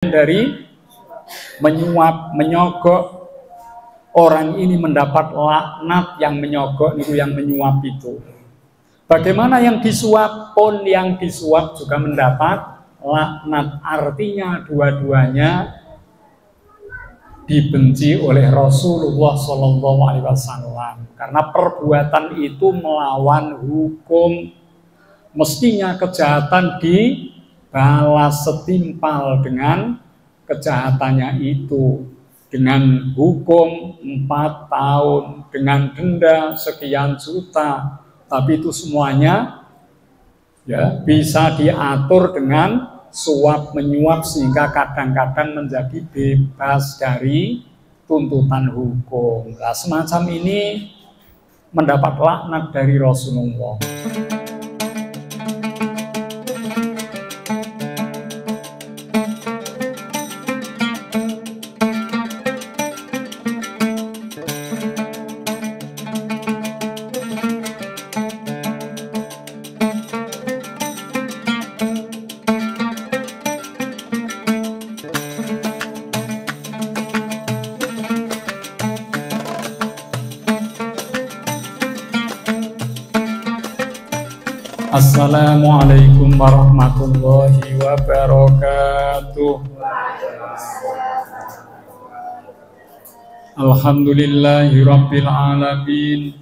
dari menyuap, menyogok. Orang ini mendapat laknat, yang menyogok itu, yang menyuap itu. Bagaimana yang disuap pun, yang disuap juga mendapat laknat. Artinya dua-duanya dibenci oleh Rasulullah SAW, karena perbuatan itu melawan hukum. Mestinya kejahatan dibalas setimpal dengan kejahatannya itu, dengan hukum 4 tahun, dengan denda sekian juta. Tapi itu semuanya ya bisa diatur dengan suap menyuap, sehingga kadang-kadang menjadi bebas dari tuntutan hukum. Nah, semacam ini mendapat laknat dari Rasulullah. Assalamualaikum warahmatullahi wabarakatuh. Alhamdulillahi rabbil alamin,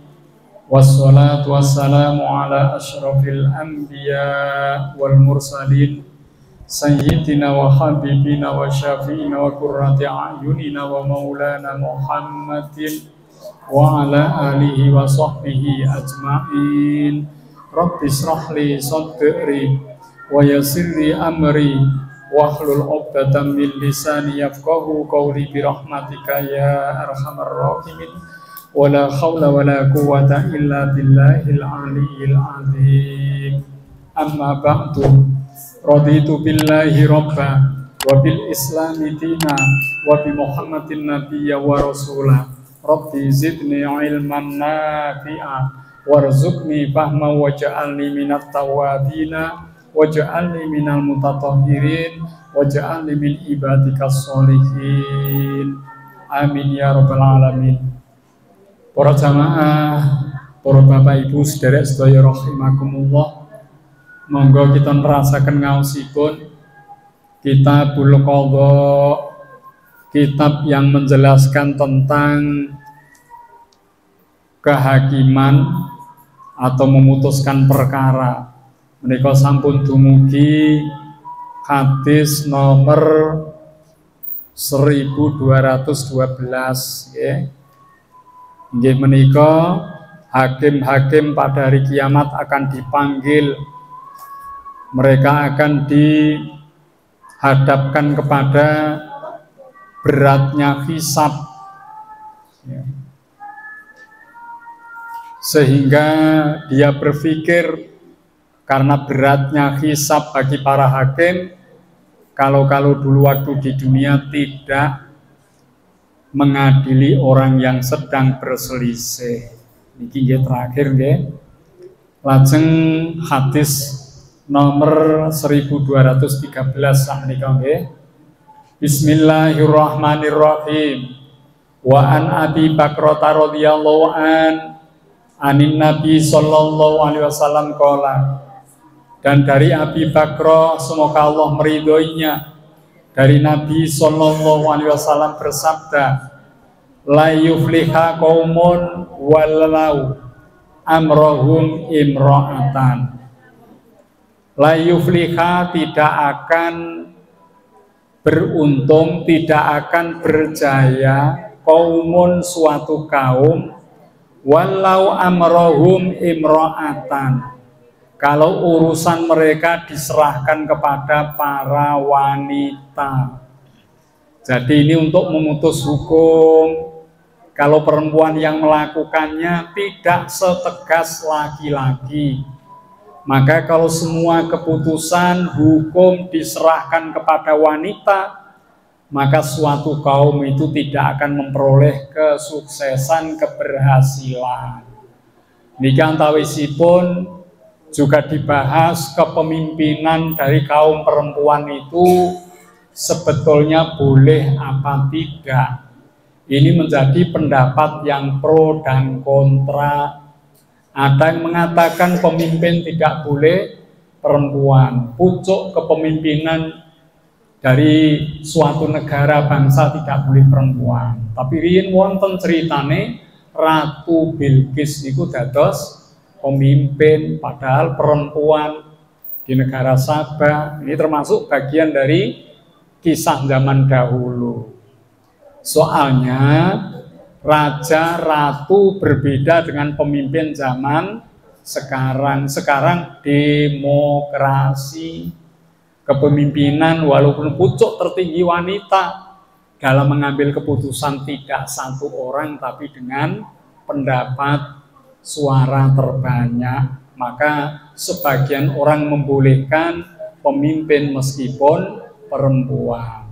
wassalatu wassalamu ala asyrafil anbiya wal mursalin, sayyidina wa habibina wa syafi'ina wa qurrati a'yunina wa maulana Muhammadin wa ala alihi wa sahbihi ajma'in. Rabbi shrahli sadri wa yassirli amri wahlul 'uqdatam min lisani yafqahu qawli bi rahmatika ya arhamar rahimin. Wala haula wala quwwata illa billahil aliyyil azim. Amma ba'du. Raditu billahi rabba wa bil islami dina wa bi Muhammadin nabiyya wa rasula. Rabbi zidni ilman nafi'a warzuqni fahma waj'alni minat tawabina waj'alni minal mutatahhirin waj'alni min ibadikas sholihin. Amin ya rabbal alamin. Para jamaah, para bapak ibu sedherek sedaya rahimakumullah, monggo kita merasakan ngaosipun Kitabul Qadha, kitab yang menjelaskan tentang kehakiman atau memutuskan perkara. Menika sampun dumugi hadis nomor 1212 nggih. Nggih menika hakim-hakim pada hari kiamat akan dipanggil. Mereka akan dihadapkan kepada beratnya hisab. Sehingga dia berpikir, karena beratnya hisab bagi para hakim, kalau dulu waktu di dunia tidak mengadili orang yang sedang berselisih. Niki nggih terakhir nggih. Lajeng hadis nomor 1213 sakmenika nggih. Bismillahirrahmanirrahim. Wa an Abi Bakrata radhiyallahu anin Nabi sallallahu alaihi wasallam qala, dan dari Abi Bakro semoga Allah meridhoinya, dari Nabi sallallahu alaihi wasallam bersabda, la yufliha qaumun wallau amrohum imra'atan. La yufliha tidak akan beruntung, tidak akan berjaya, qaumun suatu kaum, walau amrohum imro'atan, kalau urusan mereka diserahkan kepada para wanita. Jadi ini untuk memutus hukum. Kalau perempuan yang melakukannya tidak setegas laki-laki, maka kalau semua keputusan hukum diserahkan kepada wanita, maka suatu kaum itu tidak akan memperoleh kesuksesan, keberhasilan. Niki antawisipun juga dibahas kepemimpinan dari kaum perempuan itu sebetulnya boleh apa tidak. Ini menjadi pendapat yang pro dan kontra. Ada yang mengatakan pemimpin tidak boleh perempuan, pucuk kepemimpinan dari suatu negara bangsa tidak boleh perempuan. Tapi riyen wonten ceritane Ratu Bilqis niku dados pemimpin padahal perempuan di negara Sabah. Ini termasuk bagian dari kisah zaman dahulu. Soalnya raja ratu berbeda dengan pemimpin zaman sekarang. Sekarang demokrasi, kepemimpinan walaupun pucuk tertinggi wanita dalam mengambil keputusan tidak satu orang tapi dengan pendapat suara terbanyak. Maka sebagian orang membolehkan pemimpin meskipun perempuan.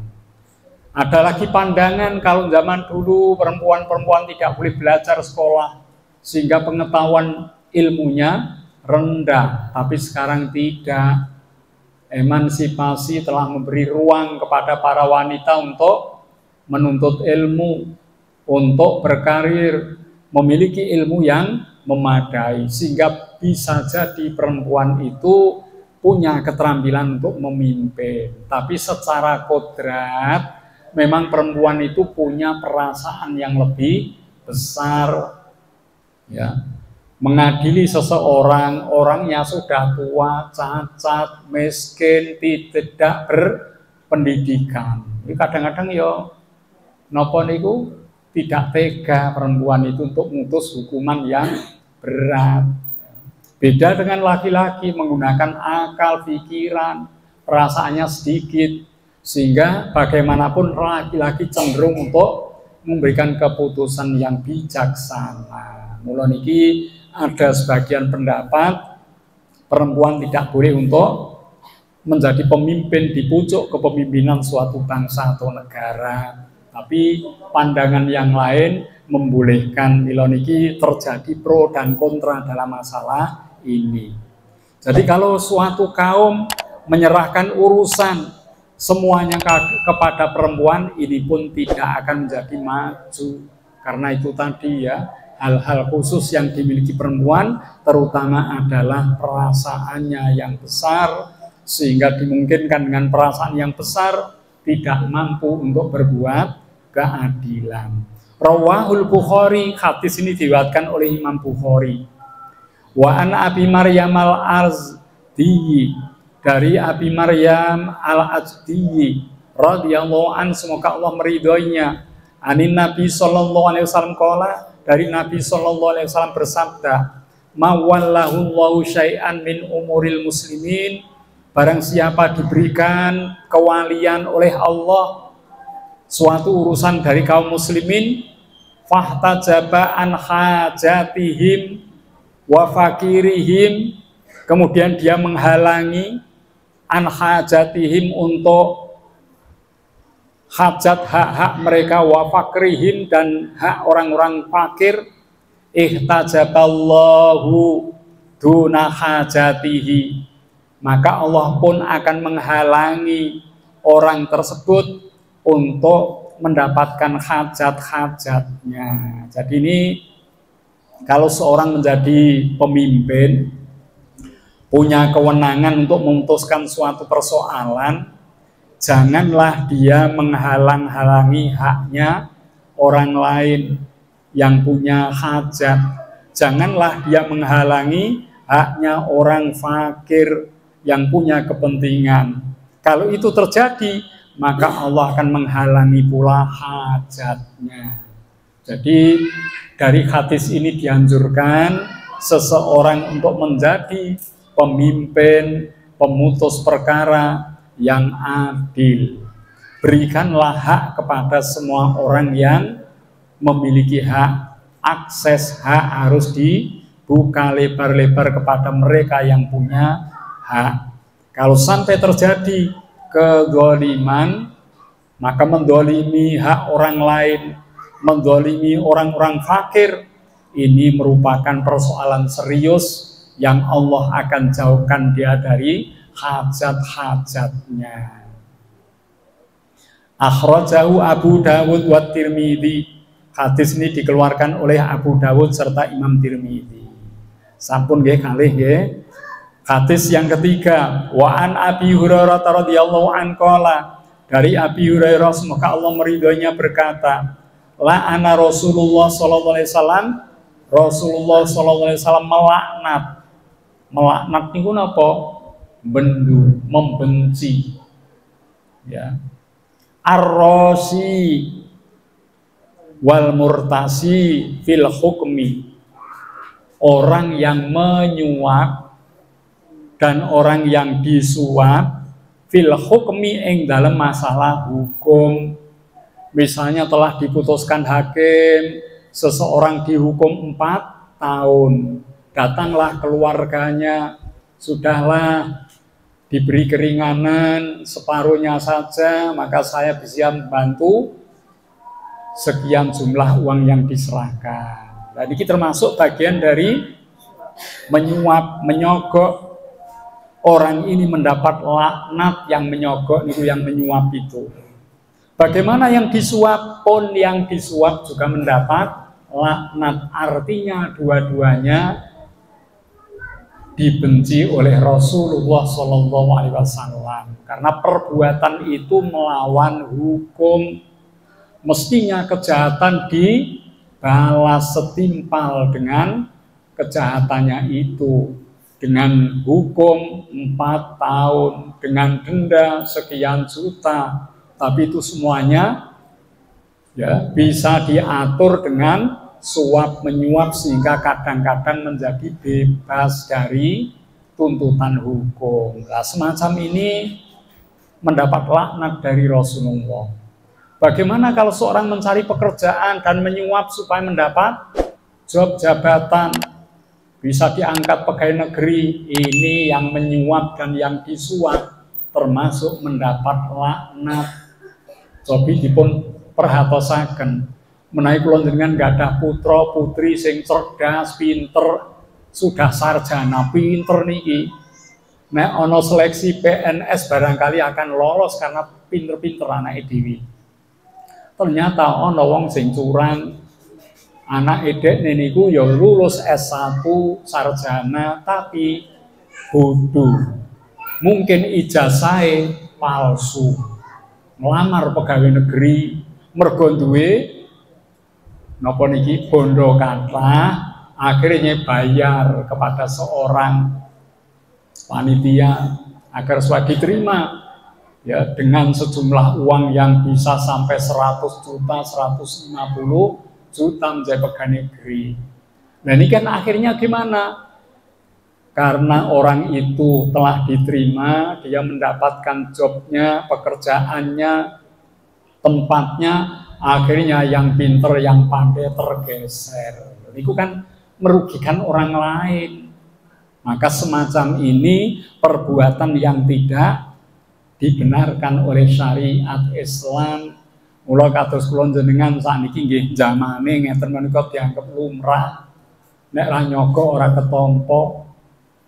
Ada lagi pandangan kalau zaman dulu perempuan-perempuan tidak boleh belajar sekolah sehingga pengetahuan ilmunya rendah. Tapi sekarang tidak. Emansipasi telah memberi ruang kepada para wanita untuk menuntut ilmu, untuk berkarir, memiliki ilmu yang memadai, sehingga bisa jadi perempuan itu punya keterampilan untuk memimpin. Tapi secara kodrat memang perempuan itu punya perasaan yang lebih besar, ya. Mengadili seseorang, orangnya sudah tua, cacat, miskin, tidak berpendidikan. Ini kadang-kadang ya napa niku tidak tega perempuan itu untuk memutus hukuman yang berat. Beda dengan laki-laki menggunakan akal, pikiran, perasaannya sedikit, sehingga bagaimanapun laki-laki cenderung untuk memberikan keputusan yang bijaksana. Mula niki ada sebagian pendapat perempuan tidak boleh untuk menjadi pemimpin di pucuk kepemimpinan suatu bangsa atau negara. Tapi pandangan yang lain membolehkan. Mila niki terjadi pro dan kontra dalam masalah ini. Jadi kalau suatu kaum menyerahkan urusan semuanya kepada perempuan, ini pun tidak akan menjadi maju. Karena itu tadi ya, hal-hal khusus yang dimiliki perempuan terutama adalah perasaannya yang besar, sehingga dimungkinkan dengan perasaan yang besar tidak mampu untuk berbuat keadilan. Rawahul Bukhari, hadis ini diriwayatkan oleh Imam Bukhari. Wa an Abi Maryam al-Azdi, dari Abi Maryam al-Azdi radhiyallahu an, semoga Allah meridhoinya, anin Nabi sallallahu alaihi wasallam qala, dari Nabi sallallahu alaihi wasallam bersabda, mawallahu Allahu syai'an min umuril muslimin, barang siapa diberikan kewalian oleh Allah suatu urusan dari kaum muslimin, fahtajaba an hajatihim wa fakirihim, kemudian dia menghalangi an hajatihim untuk hajat hak-hak mereka, wa fakrihim dan hak orang-orang fakir, ihtajaballahu duna hajatihi, maka Allah pun akan menghalangi orang tersebut untuk mendapatkan hajat-hajatnya. Jadi ini kalau seorang menjadi pemimpin, punya kewenangan untuk memutuskan suatu persoalan, janganlah dia menghalang-halangi haknya orang lain yang punya hajat. Janganlah dia menghalangi haknya orang fakir yang punya kepentingan. Kalau itu terjadi, maka Allah akan menghalangi pula hajatnya. Jadi dari hadis ini dianjurkan seseorang untuk menjadi pemimpin, pemutus perkara yang adil. Berikanlah hak kepada semua orang yang memiliki hak. Akses hak harus dibuka lebar-lebar kepada mereka yang punya hak. Kalau sampai terjadi kezaliman, maka mendolimi hak orang lain, mendolimi orang-orang fakir, ini merupakan persoalan serius yang Allah akan jauhkan dia dari hajat-hajatnya. Akhrajahu Abu Dawud wa Tirmidzi. Hadis ini dikeluarkan oleh Abu Dawud serta Imam Tirmidzi. Sampun nggih kalih nggih. Hadis yang ketiga, wa an Abi Hurairah radhiyallahu anhu qala, dari Abi Hurairah semoga Allah meridhoinya berkata, la ana Rasulullah sallallahu alaihi wasallam, Rasulullah sallallahu alaihi wasallam melaknat. Melaknat niku napa? Bendu, membenci. Ya. Ar-rasi wal murtasi fil hukmi, orang yang menyuap dan orang yang disuap fil hukmi ing dalam masalah hukum. Misalnya telah diputuskan hakim, seseorang dihukum 4 tahun, datanglah keluarganya, sudahlah diberi keringanan separuhnya saja, maka saya bisa membantu sekian jumlah uang yang diserahkan. Jadi ini termasuk bagian dari menyuap, menyogok. Orang ini mendapat laknat, yang menyogok itu yang menyuap itu. Bagaimana yang disuap pun yang disuap juga mendapat laknat. Artinya dua-duanya dibenci oleh Rasulullah SAW karena perbuatan itu melawan hukum. Mestinya kejahatan dibalas setimpal dengan kejahatannya itu, dengan hukum 4 tahun, dengan denda sekian juta. Tapi itu semuanya ya bisa diatur dengan suap menyuap sehingga kadang-kadang menjadi bebas dari tuntutan hukum. Nah, semacam ini mendapat laknat dari Rasulullah. Bagaimana kalau seorang mencari pekerjaan dan menyuap supaya mendapat job jabatan, bisa diangkat pegawai negeri, ini yang menyuap dan yang disuap termasuk mendapat laknat. Cobi dipun perhatosaken menawi kula njenengan gadah putra putri sing cerdas, pinter, sudah sarjana, pinter niki. Nek ana seleksi PNS barangkali akan lolos karena pinter-pinter anake dhewe. Ternyata ana wong sing curang, anak edek niku ya lulus S1 sarjana tapi bodoh. Mungkin ijazahnya palsu. Melamar pegawai negeri mergo duwe napa niki bondo kathah, akhirnya bayar kepada seorang panitia agar supaya diterima. Ya, dengan sejumlah uang yang bisa sampai 100 juta, 150 juta menjadi pegawai negeri. Nah ini kan akhirnya gimana? Karena orang itu telah diterima, dia mendapatkan jobnya, pekerjaannya, tempatnya, akhirnya yang pinter, yang pandai tergeser. Itu kan merugikan orang lain. Maka semacam ini perbuatan yang tidak dibenarkan oleh syariat Islam. Mula kados kula jenengan sakniki nggih zamane ngeten menika dianggep lumrah. Nek ra nyogok ora ketampa.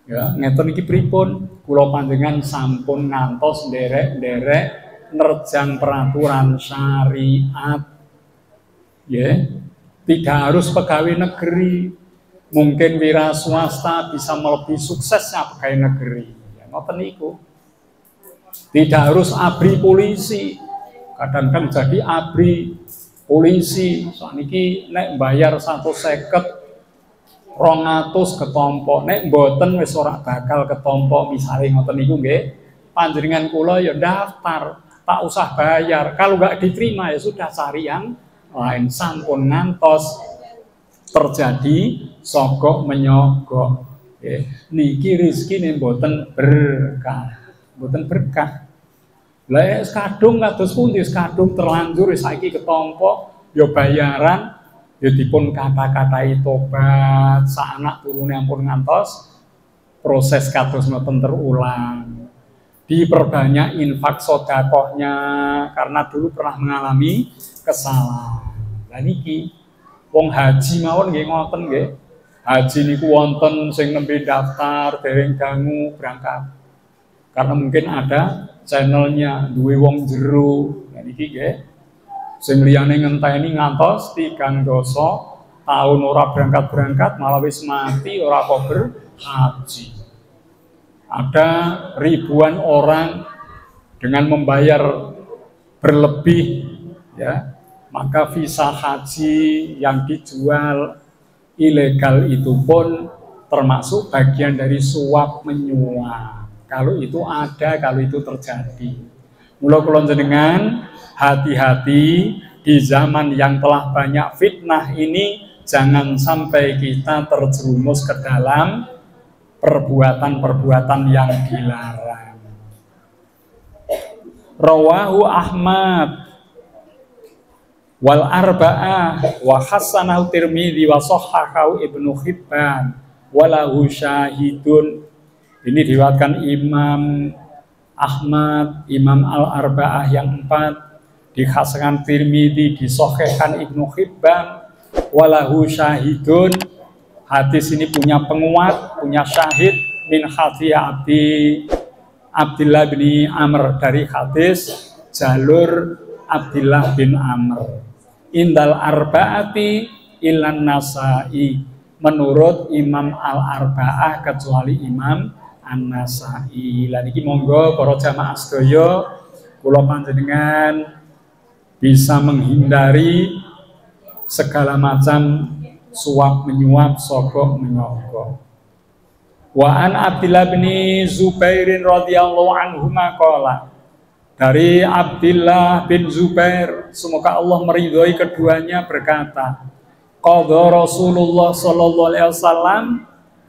Ya, ngeten iki pripun? Kula panjenengan sampun ngantos nderek-nderek nerjang peraturan syariat. Ya. Tidak harus pegawai negeri. Mungkin wira swasta bisa melebihi suksesnya pegawai negeri. Ya, ngoten niku. Tidak harus abri polisi, kadang-kadang jadi abri polisi. Saniki nek bayar 150, 200 ketompo, nek mboten wis ora bakal ketompo. Misalnya ngoten niku nggih, panjenengan kula ya daftar, tak usah bayar. Kalau nggak diterima ya sudah cari yang lain. Sampun ngantos terjadi sogok menyogok. Niki rezekine mboten berkah. Mboten berkah. Lah kadung kados pundi kadung terlanjur saiki ketompo ya bayaran ya dipun kata-katai tobat sak anak turune ampun ngantos proses kados mboten terulang. Diperbanyak infak sedekahnya karena dulu pernah mengalami kesalahan. Lah niki wong haji mawon nggih ngoten nggih. Haji niku wonten sing nembe daftar dereng dangu berangkat. Karena mungkin ada channelnya, duwe wong jero, Niki nggih. Sing liyane ngenteni ngantos 3 dosa tahun ora berangkat-berangkat malah wis mati ora kok berhaji. Ada ribuan orang dengan membayar berlebih ya, maka visa haji yang dijual ilegal itu pun termasuk bagian dari suap menyuap. Kalau itu ada, kalau itu terjadi. Mula kula jenengan hati-hati di zaman yang telah banyak fitnah ini, jangan sampai kita terjerumus ke dalam perbuatan-perbuatan yang dilarang. Rawahu Ahmad wal arba'ah wa hasanahu Tirmidzi wa shahhahahu Ibnu Hibban walahu syahidun. Ini diriwayatkan Imam Ahmad, Imam Al-Arba'ah yang 4, dihasankan Tirmidzi, disahihkan Ibnu Hibban, walahu syahidun. Hadis ini punya penguat, punya syahid min hadis Abdillah bin Amr, dari hadis jalur Abdillah bin Amr. Indal arba'ati ilan Nasa'i, menurut Imam Al-Arba'ah kecuali Imam An-Nasa'i. Lan iki monggo para jamaah sedaya kula panjenengan bisa menghindari segala macam suap menyuap, sogok menyogok. Wa an Abdillah bin Zubairin radhiyallahu anhu maqala, dari Abdillah bin Zubair, semoga Allah meridhoi keduanya, berkata, qadha Rasulullah sallallahu alaihi wasallam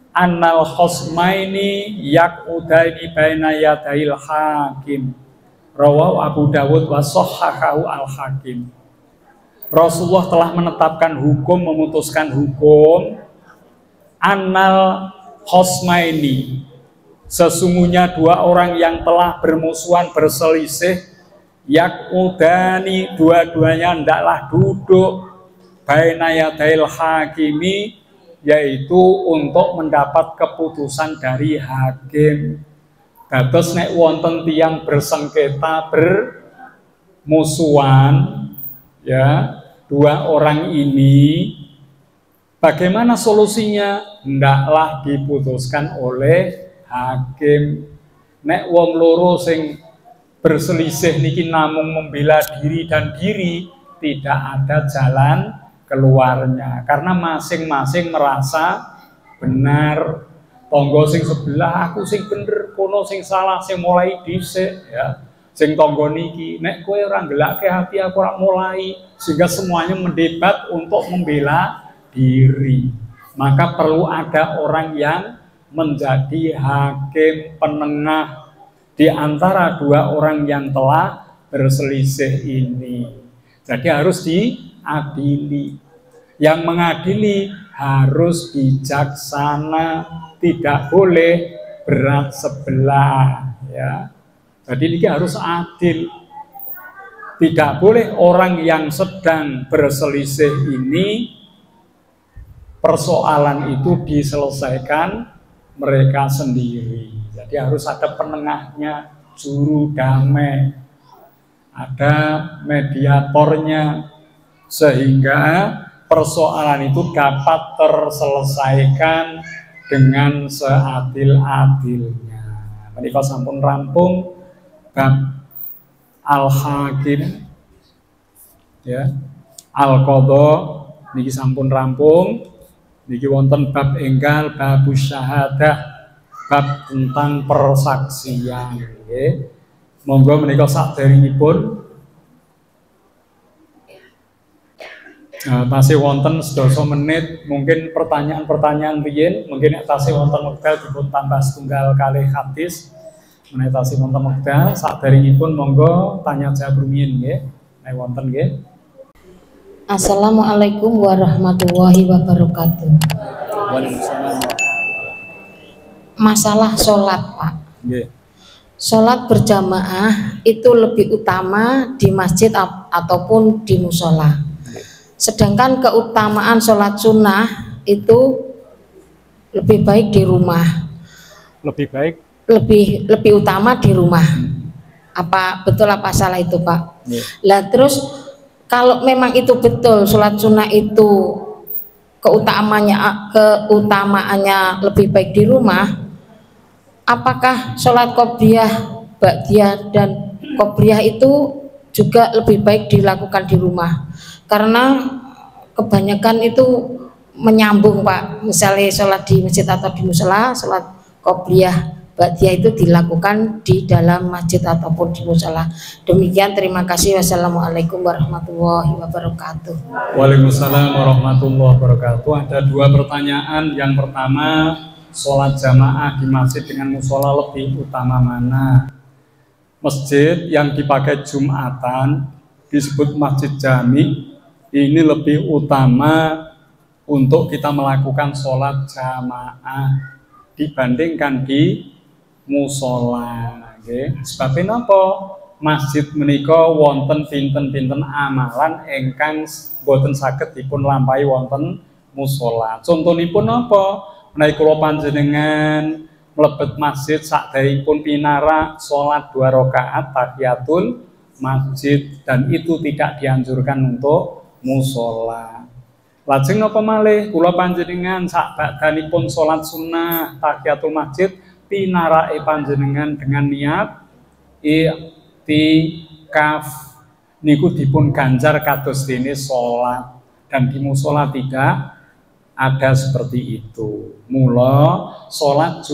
annal khosmaini yaqudaini baina yadail hakim. Rawahu Abu Dawud wa shahhahahu al-Hakim. Rasulullah telah menetapkan hukum, memutuskan hukum annal khosmaini, sesungguhnya dua orang yang telah bermusuhan, berselisih, yakudani, dua-duanya hendaklah duduk baina yadail hakimi, yaitu untuk mendapat keputusan dari hakim. Dados nek wonten tiyang bersengketa, bermusuhan, ya, dua orang ini, bagaimana solusinya? Hendaklah diputuskan oleh hakim. Nek wong loro sing berselisih niki namung membela diri dan diri, tidak ada jalan keluarnya, karena masing-masing merasa benar. Tonggo sing sebelah aku sing bener, kono sing salah, sing mulai dhisik ya. Sing tonggo niki nek kowe ora nggelake hati aku ora mulai, sehingga semuanya mendebat untuk membela diri. Maka perlu ada orang yang menjadi hakim penengah di antara dua orang yang telah berselisih ini. Jadi harus diadili. Yang mengadili harus bijaksana, tidak boleh berat sebelah, ya. Jadi ini harus adil. Tidak boleh orang yang sedang berselisih ini persoalan itu diselesaikan mereka sendiri. Jadi harus ada penengahnya, juru damai, ada mediatornya, sehingga persoalan itu dapat terselesaikan dengan seadil-adilnya. Menika sampun rampung bab al-hakim, ya, al-qadha niki sampun rampung. Niki wonten bab enggal, bab syahadah, bab tentang persaksian. Nggih. Monggo menika saderengipun tasih wonten 12 menit, mungkin pertanyaan-pertanyaan riyin, mungkin tasih wonten wekdal dipun tambah setunggal kalih hadis. Menawi tasih wonten wekdal saderengipun monggo tanya jawab rumiyin nggih. Nek wonten nggih. Assalamualaikum warahmatullahi wabarakatuh. Waalaikumsalam. Masalah sholat, Pak. Nggih. Sholat berjamaah itu lebih utama di masjid ataupun di musola. Sedangkan keutamaan sholat sunnah itu lebih baik di rumah. Lebih baik? Lebih utama di rumah. Apa betul apa salah itu Pak? Yeah. Lah terus kalau memang itu betul sholat sunnah itu keutamaannya lebih baik di rumah, apakah sholat qobliyah, ba'diyah dan qobliyah itu juga lebih baik dilakukan di rumah? Karena kebanyakan itu menyambung Pak, misalnya sholat di masjid atau di musola, sholat qobliyah ba'diyah itu dilakukan di dalam masjid ataupun di musola. Demikian, terima kasih. Wassalamualaikum warahmatullahi wabarakatuh. Waalaikumsalam warahmatullahi wabarakatuh. Ada dua pertanyaan. Yang pertama, sholat jamaah di masjid dengan musola lebih utama mana? Masjid yang dipakai Jumatan disebut masjid jami, ini lebih utama untuk kita melakukan sholat jamaah dibandingkan di musola. Okay. Sebabnya apa? Masjid menika wonten pinten-pinten amalan ingkang boten saged dipun lampahi wonten musola. Contonipun apa? Menawi kula panjenengan mlebet masjid sakderengipun pinara salat 2 rakaat tahiyatul masjid, dan itu tidak dianjurkan untuk musola. Lajeng napa malih kula panjenengan sakbadanipun salat sunnah tahiyatul masjid pinarake panjenengan dengan niat i'tikaf niku dipun ganjar kados dene salat, dan di musola tidak ada seperti itu. Mula salat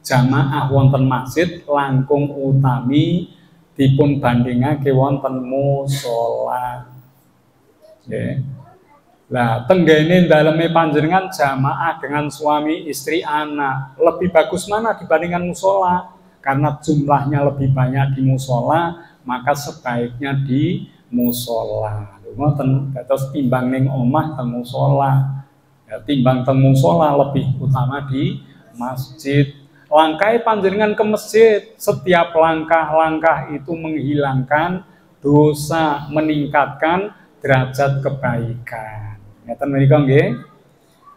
jamaah wonten masjid langkung utami dipun bandingake wonten musola. Nggih. Lah tenggene daleme panjenengan jamaah dengan suami, istri, anak, lebih bagus mana dibandingkan musola? Karena jumlahnya lebih banyak di musola, maka sebaiknya di musola. Ngoten, terus timbang ning omah teng musola. Ya, timbang teng musola lebih utama di masjid. Langkah panjenengan ke masjid, setiap langkah-langkah itu menghilangkan dosa, meningkatkan derajat kebaikan. Ngeten menika nggih.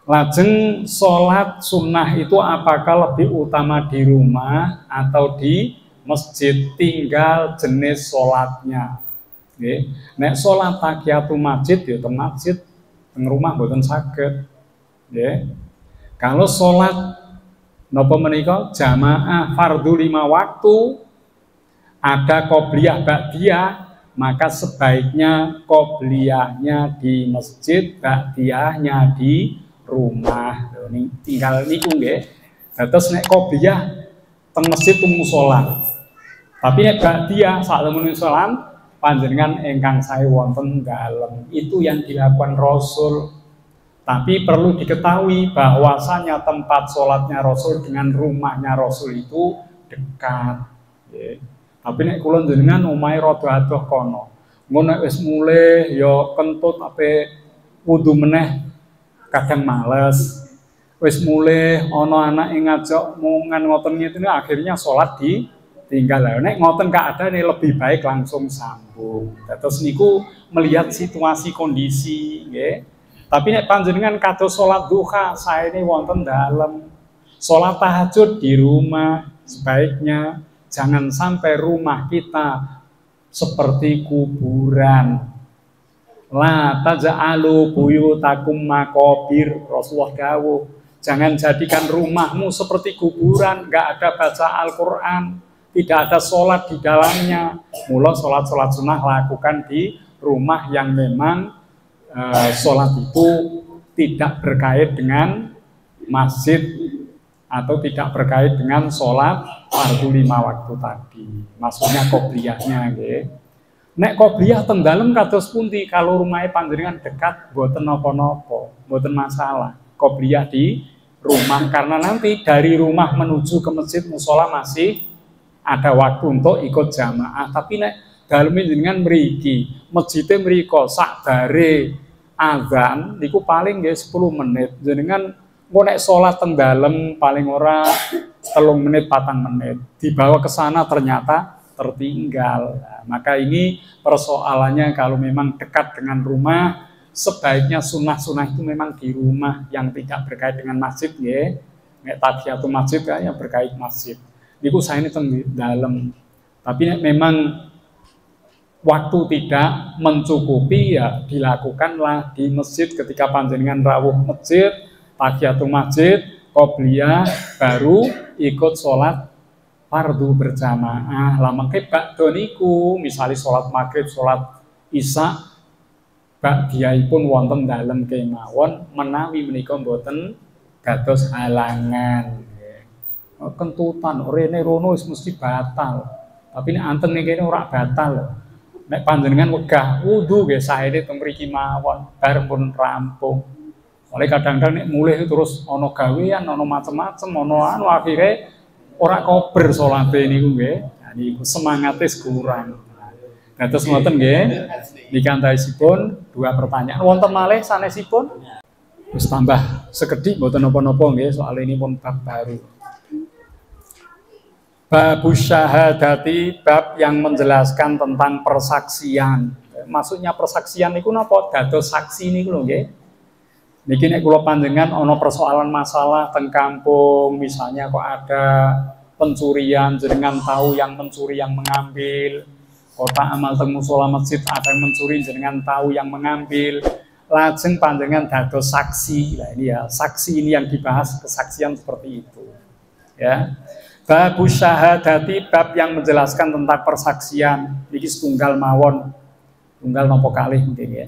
Lajeng salat sunnah itu apakah lebih utama di rumah atau di masjid? Tinggal jenis salatnya. Nggih. Nek salat tahiyatul masjid ya teng masjid, teng rumah mboten saged. Nggih. Kalau salat napa menika jamaah fardhu 5 waktu ada qobliyah ba'diyah, maka sebaiknya qobliyahnya di masjid, ba'diyahnya di rumah. Tinggal niku nggih. Terus nek qobliyah teng masjid teng musala. Tapi nek ba'diyah sak temen salam panjenengan ingkang sae wonten dalem. Itu yang dilakukan Rasul. Tapi perlu diketahui bahwasanya tempat sholatnya Rasul dengan rumahnya Rasul itu dekat. Tapi nek kula jenengan omahe rada adoh kono. Engko nek wis mulih ya kentut ape wudu meneh kadang males. Wis mulih ana anake ngajak mungan ngoten ngene akhirnya salat ditinggal. Nek ngoten keadaane lebih baik langsung sambung. Terus niku melihat situasi kondisi nggih. Tapi nek panjenengan kados salat duha saene wonten dalem. Salat tahajud di rumah sebaiknya. Jangan sampai rumah kita seperti kuburan. La taj'alu buyutakum maqabir. Rasulullah dawuh, jangan jadikan rumahmu seperti kuburan, enggak ada baca Al-Qur'an, tidak ada sholat di dalamnya. Mula sholat-sholat sunnah lakukan di rumah yang memang sholat itu tidak berkait dengan masjid atau tidak berkait dengan sholat fardhu 5 waktu tadi. Maksudnya qobliyahnya nggih. Nek qobliyah teng dalem kados pundi? Kalau rumahnya panjenengan dekat mboten napa-napa, mboten masalah. Qobliyah di rumah karena nanti dari rumah menuju ke masjid mushola masih ada waktu untuk ikut jamaah. Tapi nek dalem jenengan mriki, masjidnya mriko sak bare azan niku paling nggih 10 menit. Jenengan engko nek salat teng dalem paling ora 3 menit 4 menit. Dibawa ke sana ternyata tertinggal. Nah, maka ini persoalannya kalau memang dekat dengan rumah, sebaiknya sunnah-sunnah itu memang di rumah yang tidak berkait dengan masjid nggih. Nek tahiyatul masjid kan yang berkait masjid. Niku saene teng dalem. Tapi nek memang waktu tidak mencukupi ya dilakukanlah di masjid ketika panjenengan rawuh masjid, tahiyatul masjid, qobliyah, baru ikut sholat fardu berjamaah. Lah mangke bakdo niku misale sholat maghrib, sholat isya ba'diyaipun wonten dalem kemawon menawi menika mboten dados halangan. Kentutan rene rono wis mesti batal. Tapi nek anteng ning kene ora batal. Nek panjenengan wegah wudu nggih saene teng mriki mawon bar pun rampung. Oleh kadang-kadang nek mulih terus ana gawean, ana macem-macem, ana akhire ora kober salate niku nggih. Nah niku semangate kurang. Dados ngoten nggih. Dikantaisipun 2 pertanyaan. Wonten malih sanesipun? Wis tambah sekedhik mboten napa-napa nggih soal ini pun bab baru. Babus syahadati, bab yang menjelaskan tentang persaksian. Maksudnya persaksian niku napa? Dados saksi niku lho nggih. Niki nek kula panjenengan ana persoalan masalah teng kampung, misalnya kok ada pencurian, jenengan tahu yang mencuri yang mengambil. Kotak amal teng musala masjid ada yang mencuri, jenengan tahu yang mengambil. Lajeng panjenengan dados saksi. Lah ini ya, saksi ini yang dibahas, kesaksian seperti itu. Ya. Babus syahadati, bab yang menjelaskan tentang persaksian. Niki setunggal mawon. Tunggal napa kalih mungkin ya.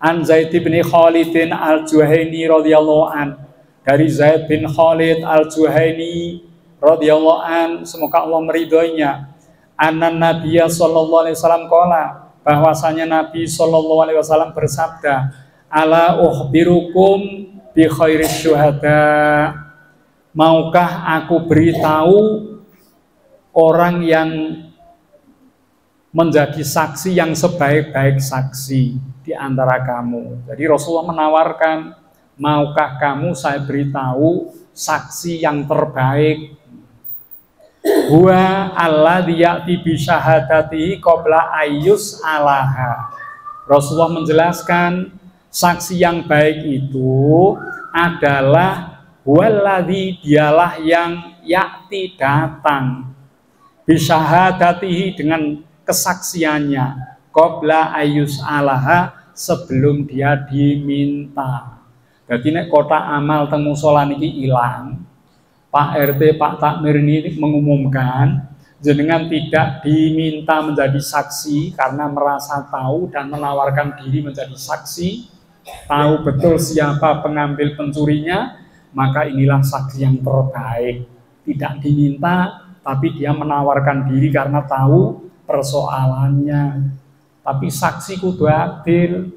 An Zaid bin Khalid al-Juhaini radhiyallahu an. Dari Zaid bin Khalid al-Juhaini radhiyallahu an, semoga Allah meridhoinya. Anna Nabiya sallallahu alaihi wasallam qala, bahwasanya Nabi sallallahu alaihi wasallam bersabda, ala ukhbirukum bi khairis syuhada. Maukah aku beritahu orang yang menjadi saksi yang sebaik-baik saksi di antara kamu. Jadi Rasulullah menawarkan, maukah kamu saya beritahu saksi yang terbaik? Huwa alladzi ya'ti bi syahadatihi qabla ayyus alaha. Rasulullah menjelaskan saksi yang baik itu adalah waladzi, dialah yang yakti datang bisyahadatihi dengan kesaksiannya qabla ayyus alaha, sebelum dia diminta. Jadi nek kotak amal teng musala niki ilang, Pak RT, Pak Takmir ini mengumumkan jenengan tidak diminta menjadi saksi karena merasa tahu dan menawarkan diri menjadi saksi, tahu betul siapa pengambil pencurinya, maka inilah saksi yang terbaik. Tidak diminta, tapi dia menawarkan diri karena tahu persoalannya. Tapi saksi kudu adil.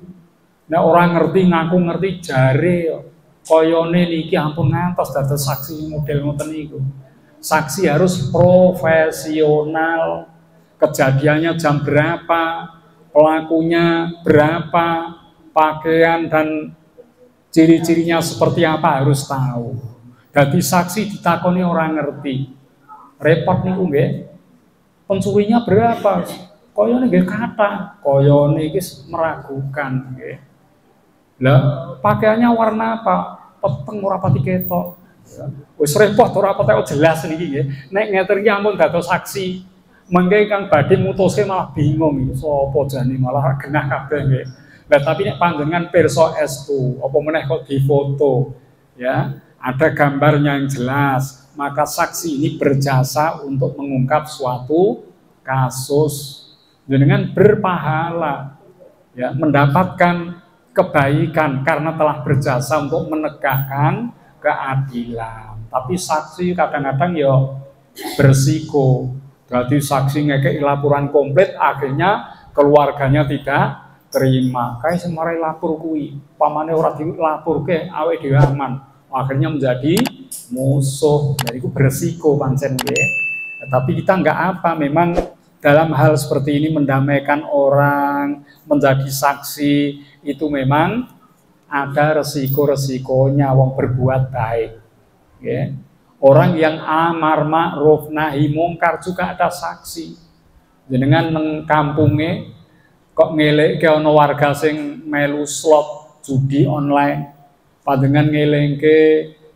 Nek orang ngerti ngaku ngerti jare, koyone niki ampun ngantos dados saksi model ngoten niku. Saksi harus profesional. Kejadiannya jam berapa, pelakunya berapa, pakaian dan ciri-cirinya seperti apa harus tahu. Jadi saksi ditakoni orang ngerti. Repot niku nggih. Pencurinya berapa? Koyone nggih kata, koyone iki meragukan nggih. Lah pakaiannya warna apa? Peteng ora pati ketok. Wis repot ora pati jelas niki nggih. Nek ngeten iki ampun dados saksi, mengke kang badhe mutuske malah bingung iki sapa jane malah genah kabeh nggih. Nah, tapi nek panjenengan pirsa estu, apa meneh kok difoto, ya, ada gambarnya yang jelas, maka saksi ini berjasa untuk mengungkap suatu kasus. Jenengan berpahala, ya, mendapatkan kebaikan karena telah berjasa untuk menegakkan keadilan. Tapi saksi kadang-kadang ya bersiko. Berarti saksi ngekei laporan komplit, akhirnya keluarganya tidak terima. Kayak semarai lapor kui, pamane ora dilapurke awake dhewe aman. Akhirnya menjadi musuh. Jadi itu bersiko pancen nggih. Tapi kita enggak apa, memang dalam hal seperti ini mendamaikan orang, menjadi saksi itu memang ada resiko-resikonya wong berbuat baik. Ya. Orang yang amar ma'ruf nahi mungkar juga ada saksi. Jenengan nang kampunge kok ngelekke ana warga sing melu slot judi online. Panjenengan ngelingke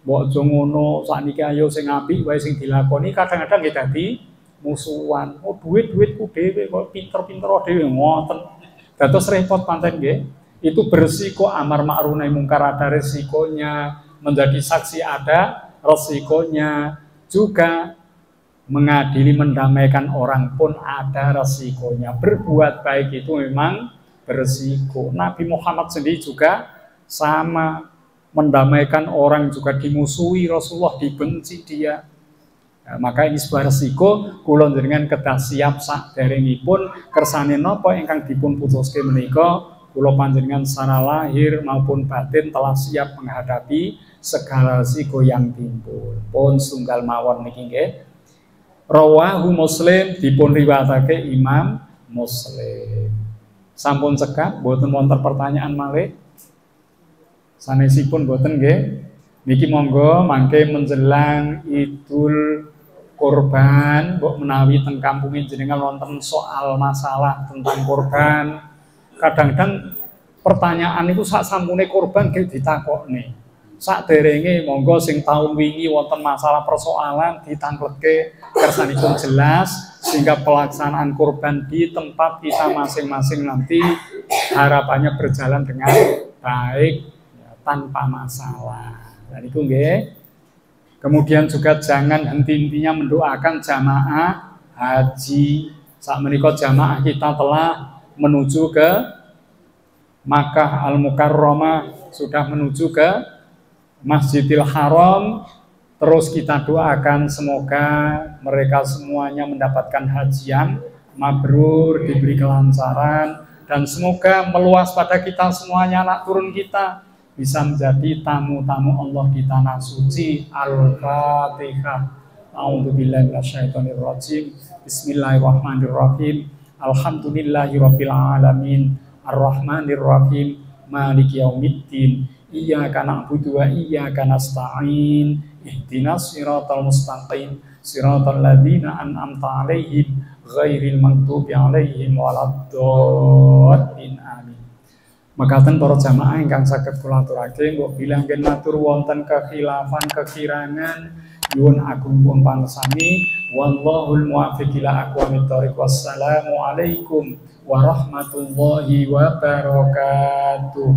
mbok aja ngono, sakniki ayo sing apik wae sing dilakoni, kadang-kadang nggih dadi musuhan. Oh duit-duitku dhewe kok pinter-pinter dhewe ngoten. Dados repot pancen nggih. Itu berisiko amar ma'ruf nahi mungkar, ada resikonya, menjadi saksi ada resikonya, juga mengadili mendamaikan orang pun ada resikonya. Berbuat baik itu memang berisiko. Nabi Muhammad sendiri juga sama, mendamaikan orang juga dimusuhi, Rasulullah dibenci dia. Nah, maka ini sebuah resiko. Kula njenengan kedah siap saderengipun kersane napa ingkang dipun putuske menika, kula panjenengan secara lahir maupun batin telah siap menghadapi segala resiko yang timbul. Pun setunggal mawon niki nggih. Rawahu Muslim, dipun riwayatake Imam Muslim. Sampun cekap, boten wonten pertanyaan malih. Sanesipun boten nggih. Niki monggo mangke menjelang Idul Kurban, mbok menawi teng kampunge jenengan wonten soal masalah tentang kurban. Kadang-kadang pertanyaan itu sak sampune kurban nggih ditakokne. Saderenge monggo sing taun wingi wonten masalah persoalan ditangkleke kersanipun jelas sehingga pelaksanaan kurban di tempat kita masing-masing nanti harapannya berjalan dengan baik ya, tanpa masalah. Dan itu nggih. Kemudian juga jangan henti-hentinya mendoakan jamaah haji. Saat menika jamaah kita telah menuju ke Makkah Al-Mukarramah, sudah menuju ke Masjidil Haram. Terus kita doakan semoga mereka semuanya mendapatkan haji yang mabrur, diberi kelancaran, dan semoga meluas pada kita semuanya, anak turun kita bisa menjadi tamu-tamu Allah di tanah suci. Al-Fatihah. A'udzubillahi minasyaitonirrajim. Bismillahirrahmanirrahim. Alhamdulillahirabbil alamin. Ar-Rahmanirrahim. Maliki yaumiddin. Iyyaka na'budu wa iyyaka nasta'in. Ihdinas siratal mustaqim. Siratal ladzina an'amta 'alaihim ghairil maghdubi 'alaihim waladdallin. Amin. Makaten para jamaah ingkang saged kula aturake, mbok bilangken matur wonten kekhilafan kekirangan nyuwun agungipun pangersani. Wallahul muwaffiq ila aqwamit thoriq. Wassalamu alaikum warahmatullahi wabarakatuh.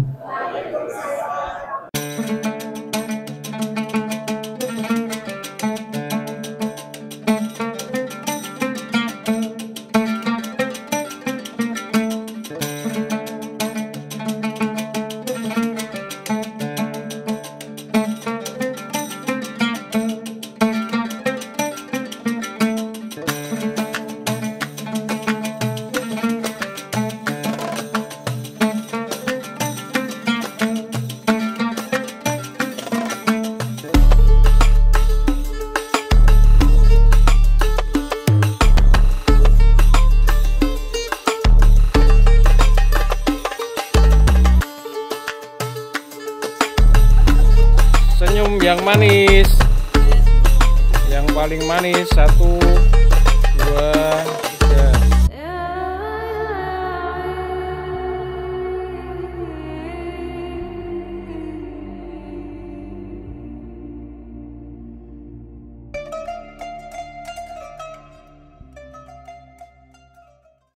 Senyum yang manis, yang paling manis. 1, 2